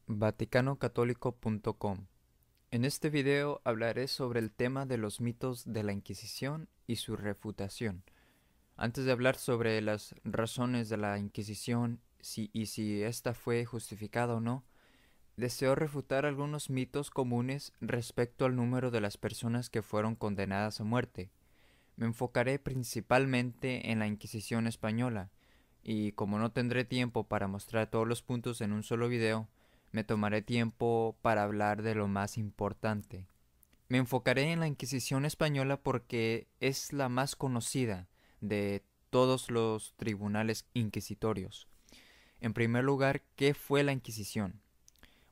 vaticanocatólico.com. En este video hablaré sobre el tema de los mitos de la Inquisición y su refutación. Antes de hablar sobre las razones de la Inquisición y si ésta fue justificada o no, deseo refutar algunos mitos comunes respecto al número de las personas que fueron condenadas a muerte. Me enfocaré principalmente en la Inquisición española, y como no tendré tiempo para mostrar todos los puntos en un solo video, me tomaré tiempo para hablar de lo más importante. Me enfocaré en la Inquisición española porque es la más conocida de todos los tribunales inquisitorios. En primer lugar, ¿qué fue la Inquisición?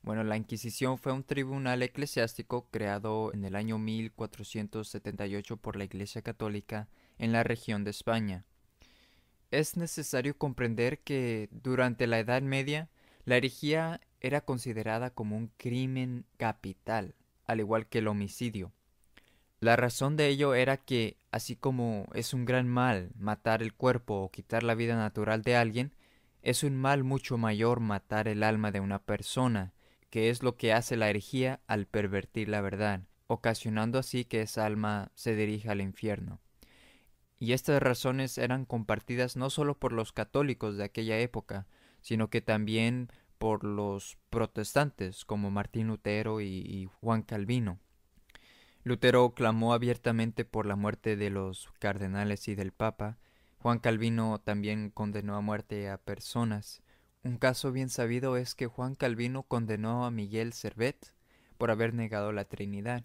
Bueno, la Inquisición fue un tribunal eclesiástico creado en el año 1478 por la Iglesia Católica en la región de España. Es necesario comprender que durante la Edad Media la herejía era considerada como un crimen capital, al igual que el homicidio. La razón de ello era que, así como es un gran mal matar el cuerpo o quitar la vida natural de alguien, es un mal mucho mayor matar el alma de una persona, que es lo que hace la herejía al pervertir la verdad, ocasionando así que esa alma se dirija al infierno. Y estas razones eran compartidas no solo por los católicos de aquella época, sino que también por los protestantes como Martín Lutero y Juan Calvino. Lutero clamó abiertamente por la muerte de los cardenales y del Papa. Juan Calvino también condenó a muerte a personas. Un caso bien sabido es que Juan Calvino condenó a Miguel Servet por haber negado la Trinidad,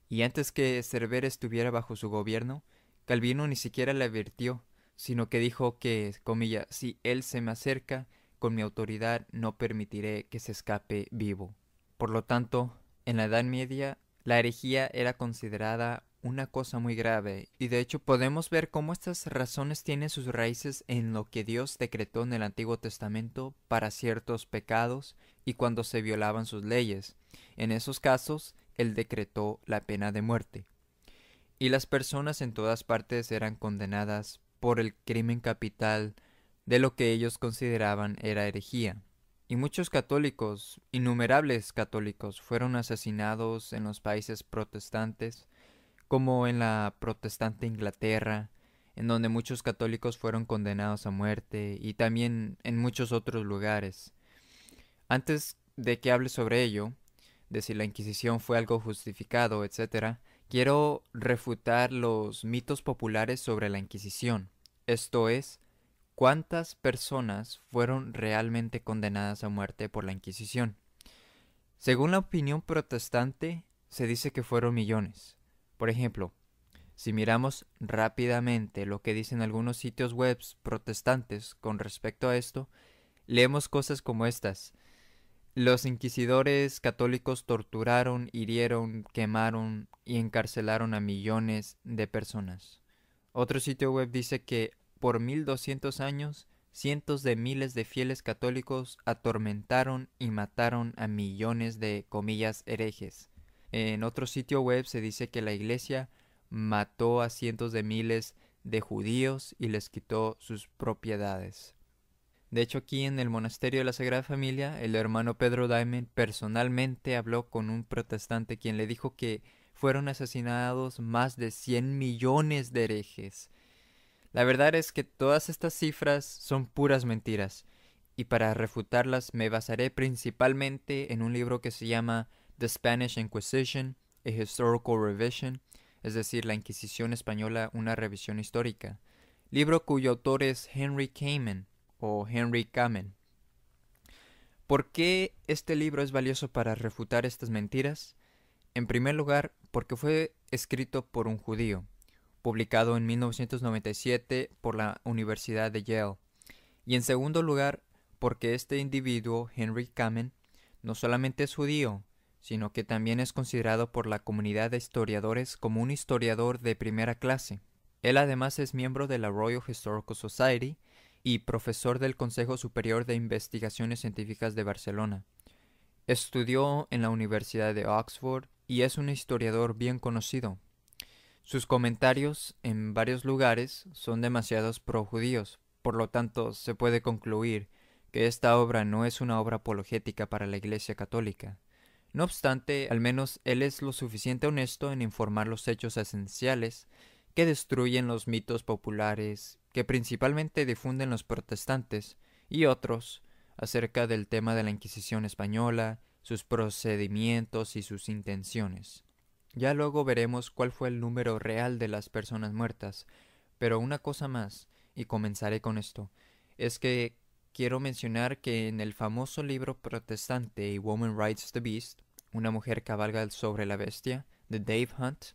y antes que Servet estuviera bajo su gobierno, Calvino ni siquiera le advirtió, sino que dijo que, comilla, si él se me acerca, con mi autoridad no permitiré que se escape vivo. Por lo tanto, en la Edad Media, la herejía era considerada una cosa muy grave, y de hecho podemos ver cómo estas razones tienen sus raíces en lo que Dios decretó en el Antiguo Testamento para ciertos pecados y cuando se violaban sus leyes. En esos casos, Él decretó la pena de muerte. Y las personas en todas partes eran condenadas por el crimen capital de lo que ellos consideraban era herejía. Y muchos católicos, innumerables católicos, fueron asesinados en los países protestantes, como en la protestante Inglaterra, en donde muchos católicos fueron condenados a muerte, y también en muchos otros lugares. Antes de que hable sobre ello, de si la Inquisición fue algo justificado, etcétera, quiero refutar los mitos populares sobre la Inquisición. Esto es, ¿cuántas personas fueron realmente condenadas a muerte por la Inquisición? Según la opinión protestante, se dice que fueron millones. Por ejemplo, si miramos rápidamente lo que dicen algunos sitios web protestantes con respecto a esto, leemos cosas como estas. Los inquisidores católicos torturaron, hirieron, quemaron y encarcelaron a millones de personas. Otro sitio web dice que por 1200 años, cientos de miles de fieles católicos atormentaron y mataron a millones de, comillas, herejes. En otro sitio web se dice que la iglesia mató a cientos de miles de judíos y les quitó sus propiedades. De hecho, aquí en el monasterio de la Sagrada Familia, el hermano Pedro Daimen personalmente habló con un protestante quien le dijo que fueron asesinados más de 100 millones de herejes. La verdad es que todas estas cifras son puras mentiras, y para refutarlas me basaré principalmente en un libro que se llama The Spanish Inquisition, a Historical Revision, es decir, la Inquisición Española, una revisión histórica, libro cuyo autor es Henry Kamen, o Henry Kamen. ¿Por qué este libro es valioso para refutar estas mentiras? En primer lugar, porque fue escrito por un judío, publicado en 1997 por la Universidad de Yale. Y en segundo lugar, porque este individuo, Henry Kamen, no solamente es judío, sino que también es considerado por la comunidad de historiadores como un historiador de primera clase. Él además es miembro de la Royal Historical Society y profesor del Consejo Superior de Investigaciones Científicas de Barcelona. Estudió en la Universidad de Oxford y es un historiador bien conocido. Sus comentarios en varios lugares son demasiados pro-judíos, por lo tanto se puede concluir que esta obra no es una obra apologética para la Iglesia Católica. No obstante, al menos él es lo suficiente honesto en informar los hechos esenciales que destruyen los mitos populares que principalmente difunden los protestantes y otros acerca del tema de la Inquisición española, sus procedimientos y sus intenciones. Ya luego veremos cuál fue el número real de las personas muertas, pero una cosa más, y comenzaré con esto, es que quiero mencionar que en el famoso libro protestante Woman Rides the Beast, una mujer cabalga sobre la bestia, de Dave Hunt,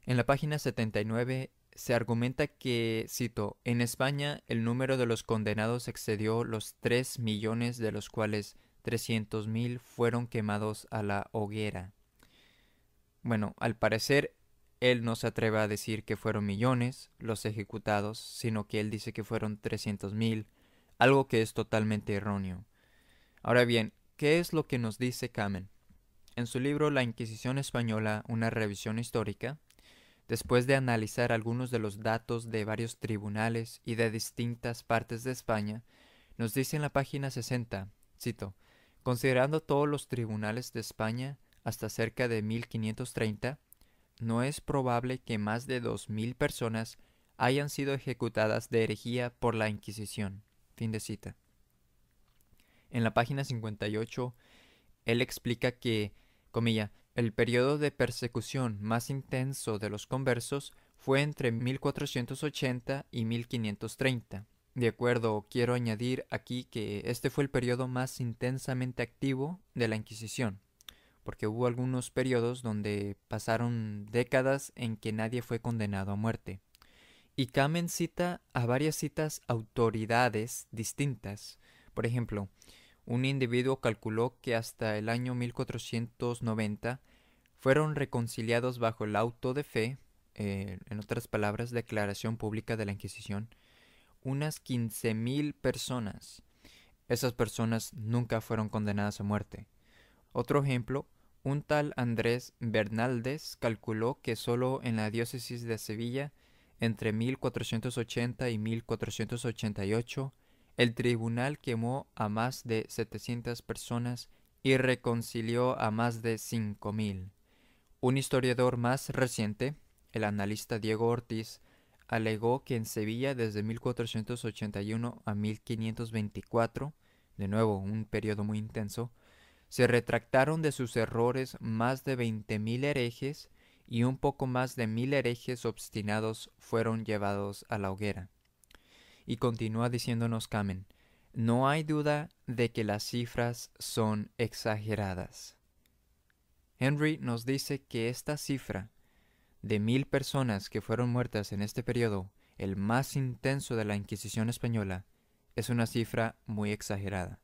en la página 79 se argumenta que, cito, en España el número de los condenados excedió los 3 millones, de los cuales 300.000 fueron quemados a la hoguera. Bueno, al parecer él no se atreve a decir que fueron millones los ejecutados, sino que él dice que fueron 300.000, algo que es totalmente erróneo. Ahora bien, ¿qué es lo que nos dice Kamen? En su libro La Inquisición Española, una revisión histórica, después de analizar algunos de los datos de varios tribunales y de distintas partes de España, nos dice en la página 60, cito, considerando todos los tribunales de España hasta cerca de 1530, no es probable que más de 2.000 personas hayan sido ejecutadas de herejía por la Inquisición. Fin de cita. En la página 58, él explica que, comilla, el periodo de persecución más intenso de los conversos fue entre 1480 y 1530. De acuerdo, quiero añadir aquí que este fue el periodo más intensamente activo de la Inquisición, porque hubo algunos periodos donde pasaron décadas en que nadie fue condenado a muerte. Y Kamen cita a varias autoridades distintas. Por ejemplo, un individuo calculó que hasta el año 1490 fueron reconciliados bajo el auto de fe, en otras palabras, declaración pública de la Inquisición, unas 15.000 personas. Esas personas nunca fueron condenadas a muerte. Otro ejemplo, un tal Andrés Bernaldez calculó que solo en la diócesis de Sevilla, entre 1480 y 1488, el tribunal quemó a más de 700 personas y reconcilió a más de 5.000. Un historiador más reciente, el analista Diego Ortiz, alegó que en Sevilla desde 1481 a 1524, de nuevo un periodo muy intenso, se retractaron de sus errores más de 20.000 herejes y un poco más de 1.000 herejes obstinados fueron llevados a la hoguera. Y continúa diciéndonos Kamen, no hay duda de que las cifras son exageradas. Henry nos dice que esta cifra de 1.000 personas que fueron muertas en este periodo, el más intenso de la Inquisición española, es una cifra muy exagerada.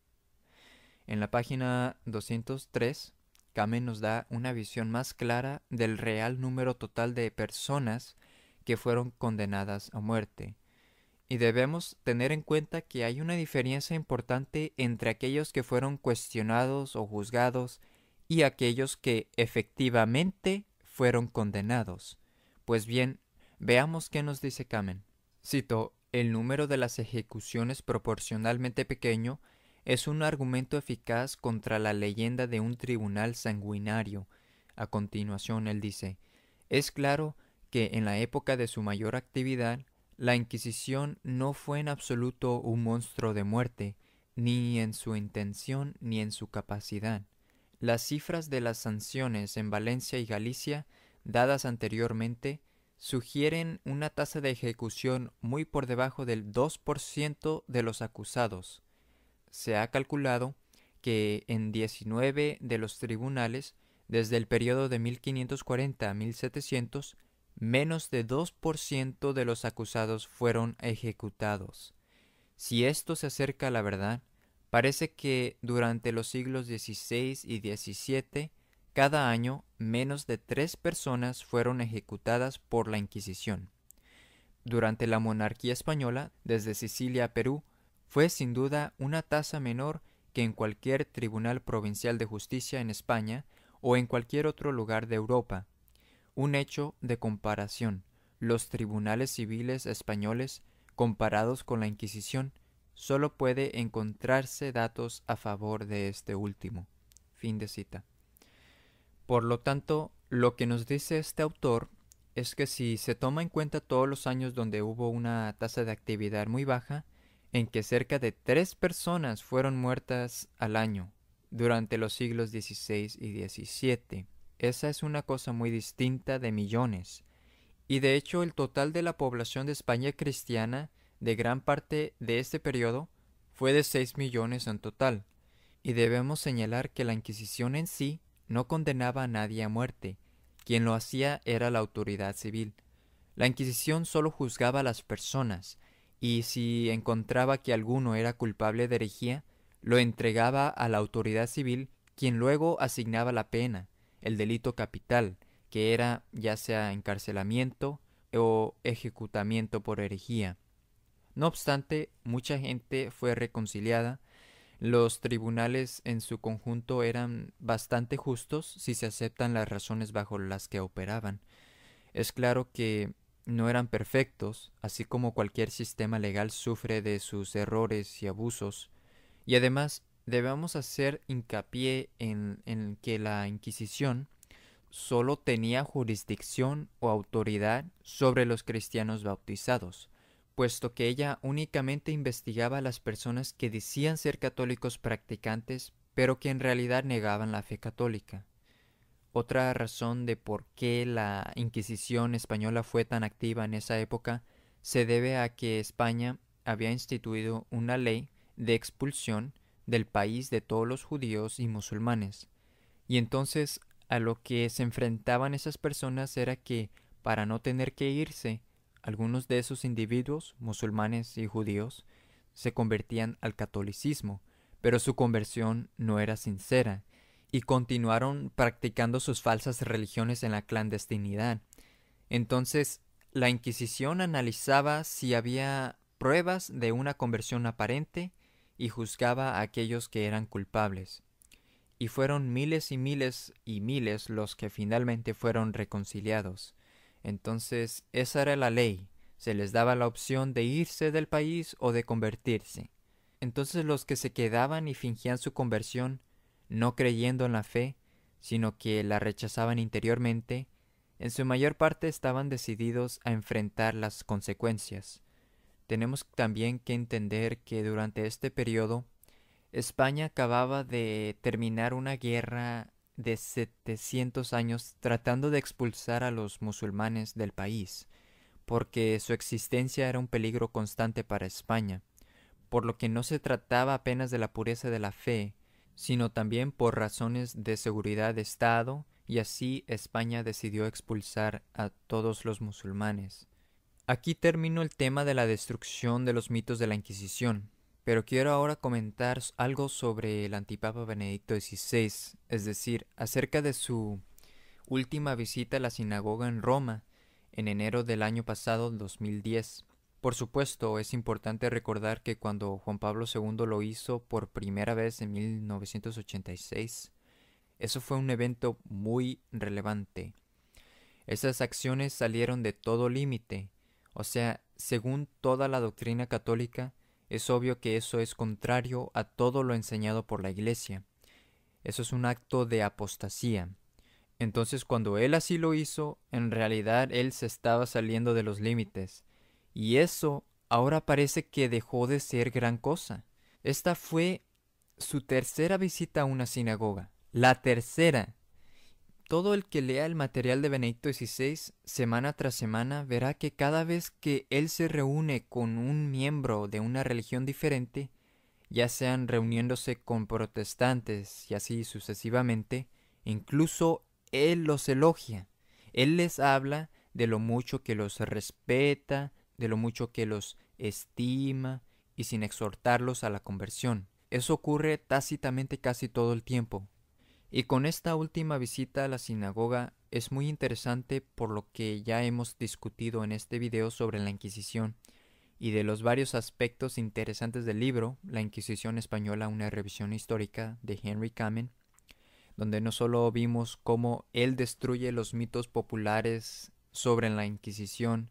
En la página 203, Kamen nos da una visión más clara del real número total de personas que fueron condenadas a muerte. Y debemos tener en cuenta que hay una diferencia importante entre aquellos que fueron cuestionados o juzgados y aquellos que efectivamente fueron condenados. Pues bien, veamos qué nos dice Kamen. Cito, el número de las ejecuciones proporcionalmente pequeño es un argumento eficaz contra la leyenda de un tribunal sanguinario. A continuación él dice, es claro que en la época de su mayor actividad, la Inquisición no fue en absoluto un monstruo de muerte, ni en su intención ni en su capacidad. Las cifras de las sanciones en Valencia y Galicia, dadas anteriormente, sugieren una tasa de ejecución muy por debajo del 2% de los acusados. Se ha calculado que en 19 de los tribunales, desde el periodo de 1540 a 1700, menos de 2% de los acusados fueron ejecutados. Si esto se acerca a la verdad, parece que durante los siglos XVI y XVII, cada año menos de 3 personas fueron ejecutadas por la Inquisición. Durante la monarquía española, desde Sicilia a Perú, fue sin duda una tasa menor que en cualquier tribunal provincial de justicia en España o en cualquier otro lugar de Europa. Un hecho de comparación. Los tribunales civiles españoles, comparados con la Inquisición, solo puede encontrarse datos a favor de este último. Fin de cita. Por lo tanto, lo que nos dice este autor es que si se toma en cuenta todos los años donde hubo una tasa de actividad muy baja, en que cerca de 3 personas fueron muertas al año durante los siglos XVI y XVII, esa es una cosa muy distinta de millones. Y de hecho el total de la población de España cristiana de gran parte de este periodo fue de 6 millones en total. Y debemos señalar que la Inquisición en sí no condenaba a nadie a muerte. Quien lo hacía era la autoridad civil. La Inquisición solo juzgaba a las personas, y si encontraba que alguno era culpable de herejía, lo entregaba a la autoridad civil, quien luego asignaba la pena, el delito capital, que era ya sea encarcelamiento o ejecutamiento por herejía. No obstante, mucha gente fue reconciliada. Los tribunales en su conjunto eran bastante justos si se aceptan las razones bajo las que operaban. Es claro que no eran perfectos, así como cualquier sistema legal sufre de sus errores y abusos. Y además debemos hacer hincapié en que la Inquisición solo tenía jurisdicción o autoridad sobre los cristianos bautizados, puesto que ella únicamente investigaba a las personas que decían ser católicos practicantes, pero que en realidad negaban la fe católica. Otra razón de por qué la Inquisición española fue tan activa en esa época se debe a que España había instituido una ley de expulsión del país de todos los judíos y musulmanes. Y entonces a lo que se enfrentaban esas personas era que, para no tener que irse, algunos de esos individuos, musulmanes y judíos, se convertían al catolicismo, pero su conversión no era sincera, y continuaron practicando sus falsas religiones en la clandestinidad. Entonces, la Inquisición analizaba si había pruebas de una conversión aparente y juzgaba a aquellos que eran culpables. Y fueron miles y miles y miles los que finalmente fueron reconciliados. Entonces, esa era la ley. Se les daba la opción de irse del país o de convertirse. Entonces los que se quedaban y fingían su conversión, no creyendo en la fe, sino que la rechazaban interiormente, en su mayor parte estaban decididos a enfrentar las consecuencias. Tenemos también que entender que durante este periodo España acababa de terminar una guerra de 700 años tratando de expulsar a los musulmanes del país, porque su existencia era un peligro constante para España, por lo que no se trataba apenas de la pureza de la fe, sino también por razones de seguridad de Estado, y así España decidió expulsar a todos los musulmanes. Aquí termino el tema de la destrucción de los mitos de la Inquisición, pero quiero ahora comentar algo sobre el antipapa Benedicto XVI, es decir, acerca de su última visita a la sinagoga en Roma en enero del año pasado, 2010. Por supuesto, es importante recordar que cuando Juan Pablo II lo hizo por primera vez en 1986, eso fue un evento muy relevante. Esas acciones salieron de todo límite, o sea, según toda la doctrina católica, es obvio que eso es contrario a todo lo enseñado por la Iglesia. Eso es un acto de apostasía. Entonces, cuando él así lo hizo, en realidad él se estaba saliendo de los límites. Y eso ahora parece que dejó de ser gran cosa. Esta fue su tercera visita a una sinagoga. La tercera. Todo el que lea el material de Benedicto XVI semana tras semana verá que cada vez que él se reúne con un miembro de una religión diferente, ya sean reuniéndose con protestantes y así sucesivamente, incluso él los elogia. Él les habla de lo mucho que los respeta, de lo mucho que los estima, y sin exhortarlos a la conversión. Eso ocurre tácitamente casi todo el tiempo. Y con esta última visita a la sinagoga es muy interesante por lo que ya hemos discutido en este video sobre la Inquisición y de los varios aspectos interesantes del libro La Inquisición Española, una revisión histórica de Henry Kamen, donde no solo vimos cómo él destruye los mitos populares sobre la Inquisición,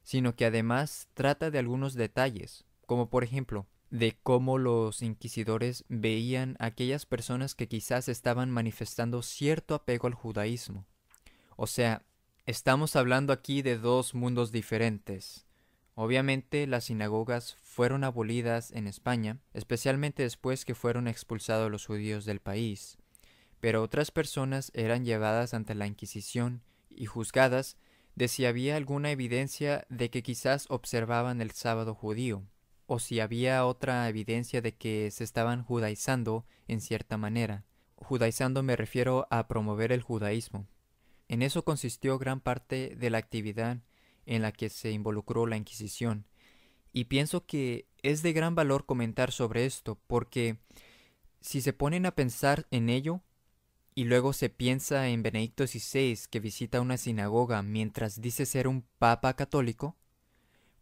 sino que además trata de algunos detalles, como por ejemplo, de cómo los inquisidores veían a aquellas personas que quizás estaban manifestando cierto apego al judaísmo. O sea, estamos hablando aquí de dos mundos diferentes. Obviamente las sinagogas fueron abolidas en España, especialmente después que fueron expulsados los judíos del país, pero otras personas eran llevadas ante la Inquisición y juzgadas de si había alguna evidencia de que quizás observaban el sábado judío, o si había otra evidencia de que se estaban judaizando en cierta manera. Judaizando me refiero a promover el judaísmo. En eso consistió gran parte de la actividad en la que se involucró la Inquisición, y pienso que es de gran valor comentar sobre esto, porque si se ponen a pensar en ello, y luego se piensa en Benedicto XVI que visita una sinagoga mientras dice ser un papa católico,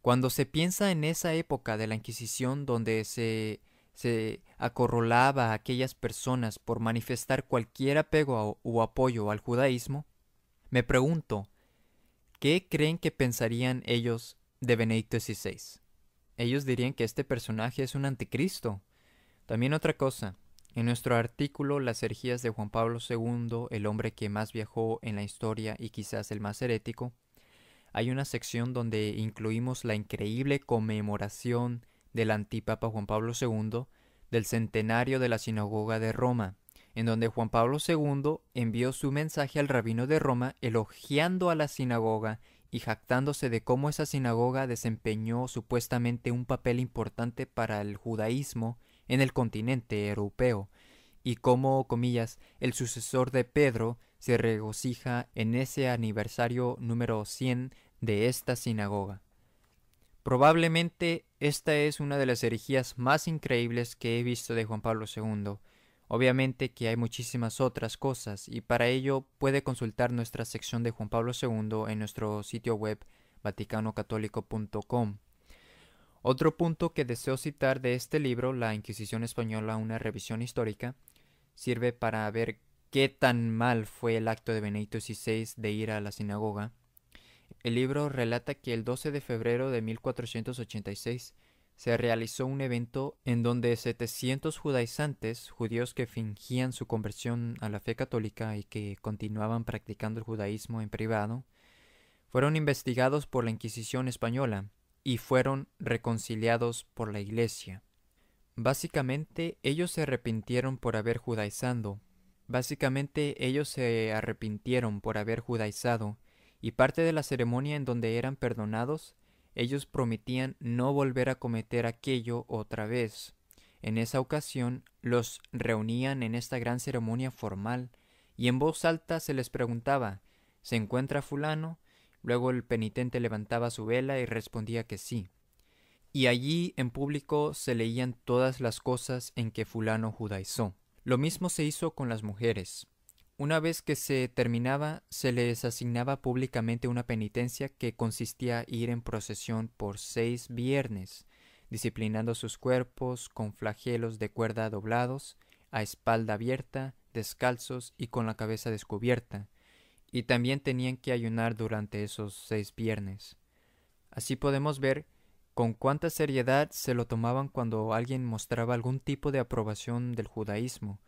cuando se piensa en esa época de la Inquisición donde se acorralaba a aquellas personas por manifestar cualquier apego o apoyo al judaísmo, me pregunto, ¿qué creen que pensarían ellos de Benedicto XVI? Ellos dirían que este personaje es un anticristo. También otra cosa, en nuestro artículo Las herejías de Juan Pablo II, el hombre que más viajó en la historia y quizás el más herético, hay una sección donde incluimos la increíble conmemoración del antipapa Juan Pablo II del centenario de la sinagoga de Roma, en donde Juan Pablo II envió su mensaje al rabino de Roma elogiando a la sinagoga y jactándose de cómo esa sinagoga desempeñó supuestamente un papel importante para el judaísmo en el continente europeo, y cómo, comillas, el sucesor de Pedro se regocija en ese aniversario número 100 de esta sinagoga. Probablemente esta es una de las herejías más increíbles que he visto de Juan Pablo II. Obviamente que hay muchísimas otras cosas y para ello puede consultar nuestra sección de Juan Pablo II en nuestro sitio web vaticanocatólico.com. Otro punto que deseo citar de este libro, La Inquisición Española, una revisión histórica, sirve para ver qué tan mal fue el acto de Benedicto XVI de ir a la sinagoga. El libro relata que el 12 de febrero de 1486 se realizó un evento en donde 700 judaizantes, judíos que fingían su conversión a la fe católica y que continuaban practicando el judaísmo en privado, fueron investigados por la Inquisición española y fueron reconciliados por la Iglesia. Básicamente, ellos se arrepintieron por haber judaizado. Y parte de la ceremonia en donde eran perdonados, ellos prometían no volver a cometer aquello otra vez. En esa ocasión los reunían en esta gran ceremonia formal y en voz alta se les preguntaba, ¿se encuentra fulano? Luego el penitente levantaba su vela y respondía que sí. Y allí en público se leían todas las cosas en que fulano judaizó. Lo mismo se hizo con las mujeres. Una vez que se terminaba, se les asignaba públicamente una penitencia que consistía en ir en procesión por 6 viernes, disciplinando sus cuerpos con flagelos de cuerda doblados, a espalda abierta, descalzos y con la cabeza descubierta, y también tenían que ayunar durante esos 6 viernes. Así podemos ver con cuánta seriedad se lo tomaban cuando alguien mostraba algún tipo de aprobación del judaísmo,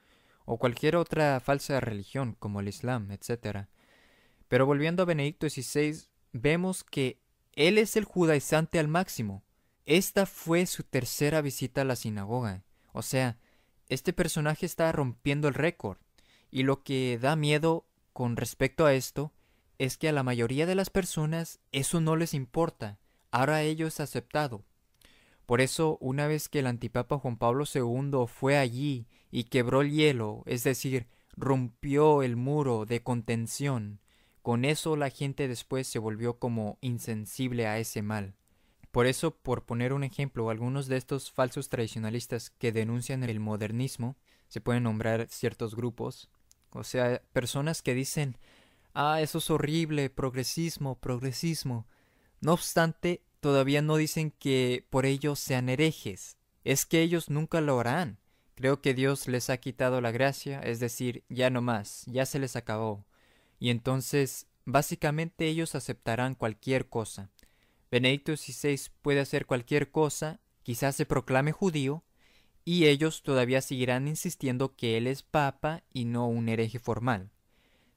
o cualquier otra falsa religión como el Islam, etc. Pero volviendo a Benedicto XVI, vemos que él es el judaizante al máximo. Esta fue su tercera visita a la sinagoga. O sea, este personaje está rompiendo el récord. Y lo que da miedo con respecto a esto es que a la mayoría de las personas eso no les importa. Ahora ello es aceptado. Por eso, una vez que el antipapa Juan Pablo II fue allí y quebró el hielo, es decir, rompió el muro de contención, con eso la gente después se volvió como insensible a ese mal. Por eso, por poner un ejemplo, algunos de estos falsos tradicionalistas que denuncian el modernismo, se pueden nombrar ciertos grupos, o sea, personas que dicen, eso es horrible, progresismo, progresismo. No obstante, todavía no dicen que por ello sean herejes. Es que ellos nunca lo harán. Creo que Dios les ha quitado la gracia, es decir, ya no más, ya se les acabó. Y entonces, básicamente ellos aceptarán cualquier cosa. Benedicto XVI puede hacer cualquier cosa quizás se proclame judío, y ellos todavía seguirán insistiendo que él es papa y no un hereje formal.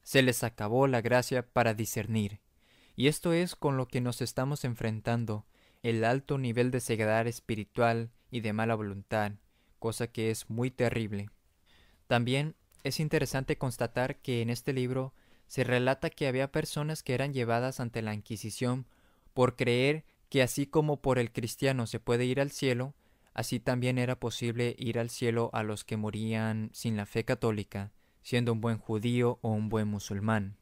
Se les acabó la gracia para discernir. Y esto es con lo que nos estamos enfrentando, el alto nivel de ceguedad espiritual y de mala voluntad, cosa que es muy terrible. También es interesante constatar que en este libro se relata que había personas que eran llevadas ante la Inquisición por creer que así como por el cristiano se puede ir al cielo, así también era posible ir al cielo a los que morían sin la fe católica, siendo un buen judío o un buen musulmán.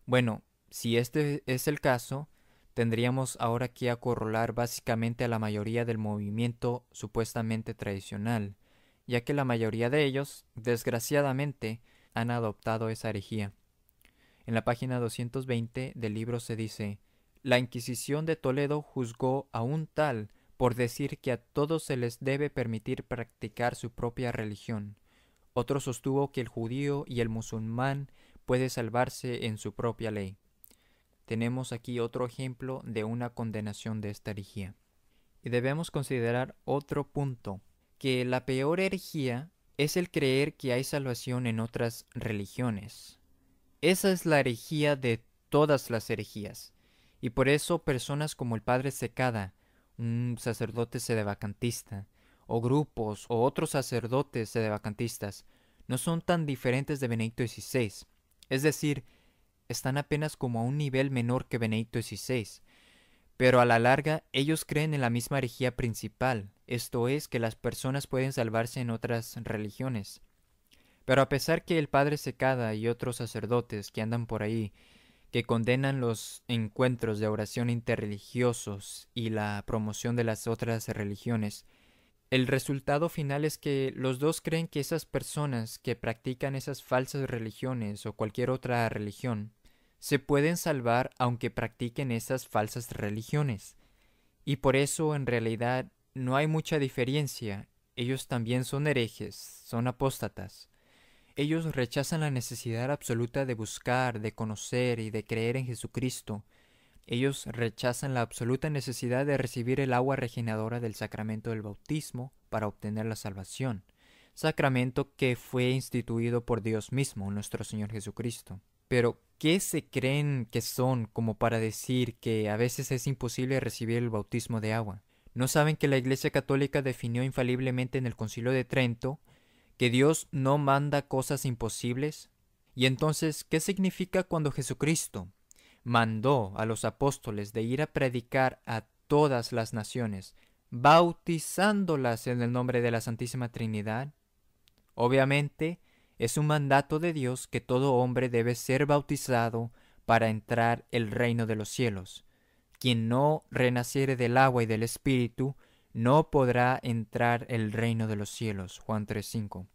Bueno, si este es el caso, tendríamos ahora que acorralar básicamente a la mayoría del movimiento supuestamente tradicional, ya que la mayoría de ellos, desgraciadamente, han adoptado esa herejía. En la página 220 del libro se dice: la Inquisición de Toledo juzgó a un tal por decir que a todos se les debe permitir practicar su propia religión. Otro sostuvo que el judío y el musulmán puede salvarse en su propia ley. Tenemos aquí otro ejemplo de una condenación de esta herejía. Y debemos considerar otro punto, que la peor herejía es el creer que hay salvación en otras religiones. Esa es la herejía de todas las herejías. Y por eso personas como el padre Secada, un sacerdote sedevacantista, o grupos o otros sacerdotes sedevacantistas, no son tan diferentes de Benedicto XVI. Es decir, están apenas como a un nivel menor que Benedicto XVI. Pero a la larga ellos creen en la misma herejía principal, esto es, que las personas pueden salvarse en otras religiones. Pero a pesar que el padre Secada y otros sacerdotes que andan por ahí, que condenan los encuentros de oración interreligiosos y la promoción de las otras religiones, el resultado final es que los dos creen que esas personas que practican esas falsas religiones o cualquier otra religión se pueden salvar aunque practiquen esas falsas religiones. Y por eso en realidad no hay mucha diferencia. Ellos también son herejes, son apóstatas. Ellos rechazan la necesidad absoluta de buscar, de conocer y de creer en Jesucristo. Ellos rechazan la absoluta necesidad de recibir el agua regeneradora del sacramento del bautismo para obtener la salvación, sacramento que fue instituido por Dios mismo, nuestro Señor Jesucristo. Pero, ¿qué se creen que son como para decir que a veces es imposible recibir el bautismo de agua? ¿No saben que la Iglesia Católica definió infaliblemente en el Concilio de Trento que Dios no manda cosas imposibles? Y entonces, ¿qué significa cuando Jesucristo mandó a los apóstoles de ir a predicar a todas las naciones, bautizándolas en el nombre de la Santísima Trinidad? Obviamente, es un mandato de Dios que todo hombre debe ser bautizado para entrar el reino de los cielos. Quien no renaciere del agua y del Espíritu, no podrá entrar el reino de los cielos. Juan 3:5.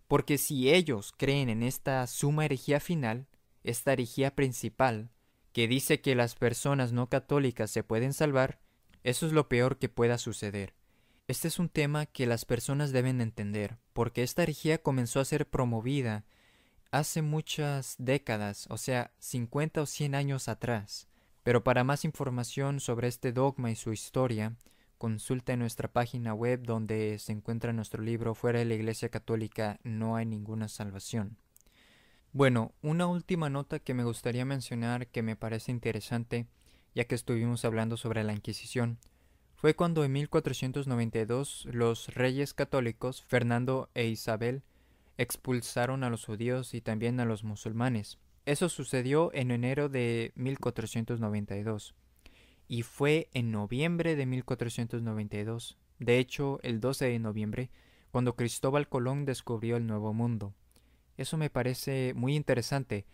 Porque si ellos creen en esta suma herejía final, esta herejía principal, que dice que las personas no católicas se pueden salvar, eso es lo peor que pueda suceder. Este es un tema que las personas deben entender, porque esta herejía comenzó a ser promovida hace muchas décadas, o sea, 50 o 100 años atrás. Pero para más información sobre este dogma y su historia, consulta en nuestra página web donde se encuentra nuestro libro Fuera de la Iglesia Católica no hay ninguna salvación. Bueno, una última nota que me gustaría mencionar que me parece interesante, ya que estuvimos hablando sobre la Inquisición, fue cuando en 1492 los reyes católicos Fernando e Isabel expulsaron a los judíos y también a los musulmanes. Eso sucedió en enero de 1492 y fue en noviembre de 1492, de hecho el 12 de noviembre, cuando Cristóbal Colón descubrió el Nuevo Mundo. Eso me parece muy interesante,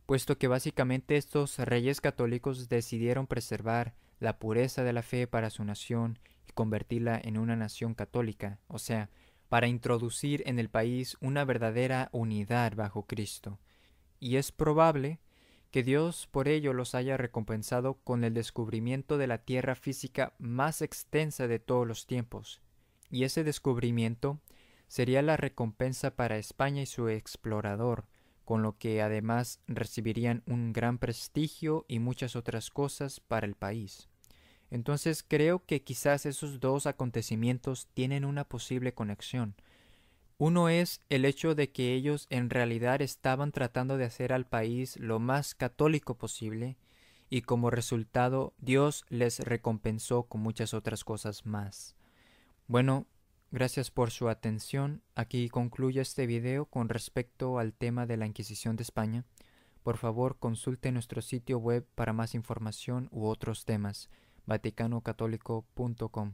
puesto que básicamente estos reyes católicos decidieron preservar la pureza de la fe para su nación y convertirla en una nación católica, o sea, para introducir en el país una verdadera unidad bajo Cristo. Y es probable que Dios por ello los haya recompensado con el descubrimiento de la tierra física más extensa de todos los tiempos. Y ese descubrimiento sería la recompensa para España y su explorador, con lo que además recibirían un gran prestigio y muchas otras cosas para el país. Entonces creo que quizás esos dos acontecimientos tienen una posible conexión. Uno es el hecho de que ellos en realidad estaban tratando de hacer al país lo más católico posible y como resultado Dios les recompensó con muchas otras cosas más. Bueno, gracias por su atención. Aquí concluye este video con respecto al tema de la Inquisición de España. Por favor, consulte nuestro sitio web para más información u otros temas, vaticanocatólico.com.